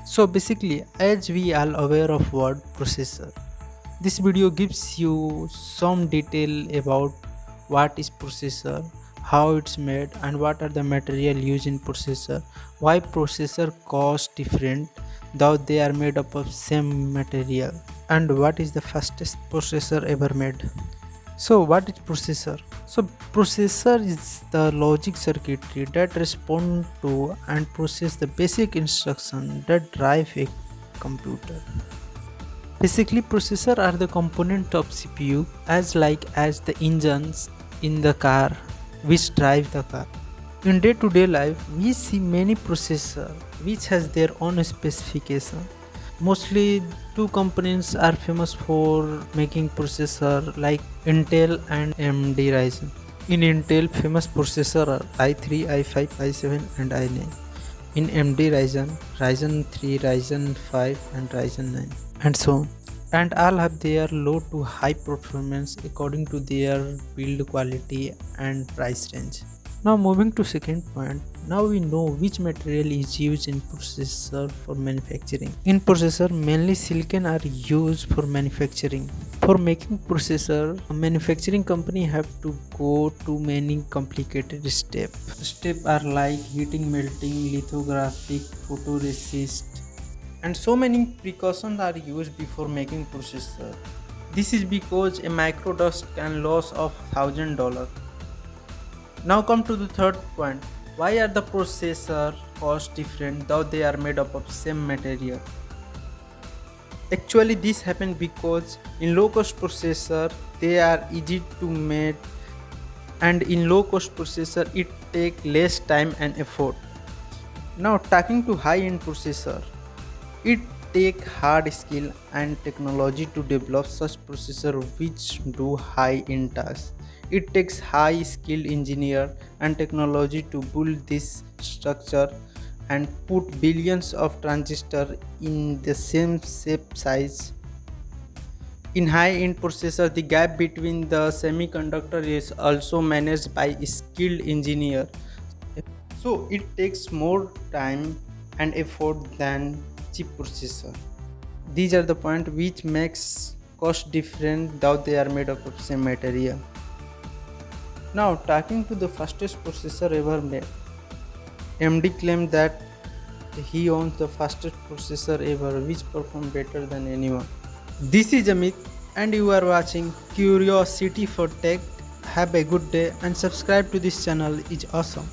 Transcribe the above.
So basically, as we all aware of word processor, this video gives you some detail about what is processor, how it's made, and what are the material used in processor, why processor cost different though they are made up of same material, and what is the fastest processor ever made. So what is processor? So processor is the logic circuitry that respond to and process the basic instruction that drive a computer. Basically, processor are the component of CPU as the engines in the car which drive the car. In day-to-day life, we see many processor which has their own specification. Mostly two companies are famous for making processor like Intel and AMD Ryzen. In Intel, famous processor are i3, i5, i7 and i9. In AMD Ryzen 3, Ryzen 5 and Ryzen 9 and so on. And all have their low to high performance according to their build quality and price range. Now moving to second point, now we know which material is used in processor for manufacturing. In processor, mainly silicon are used for manufacturing. For making processor, a manufacturing company have to go to many complicated steps. Steps are like heating, melting, lithographic, photoresist, and so many precautions are used before making processor. This is because a microdust can lose of $1,000. Now come to the third point. Why are the processor cost different though they are made up of same material? Actually this happens because in low cost processor they are easy to make, and in low cost processor it take less time and effort. Now talking to high end processor, it take hard skill and technology to develop such processor which do high end tasks. It takes high skilled engineer and technology to build this structure and put billions of transistors in the same shape size. In high end processor, the gap between the semiconductor is also managed by skilled engineer. So it takes more time and effort than chip processor. These are the point which makes cost different though they are made up of same material. Now talking to the fastest processor ever made, AMD claimed that he owns the fastest processor ever which perform better than anyone. This is Amit and you are watching Curiosity for Tech. Have a good day and subscribe to this channel is awesome.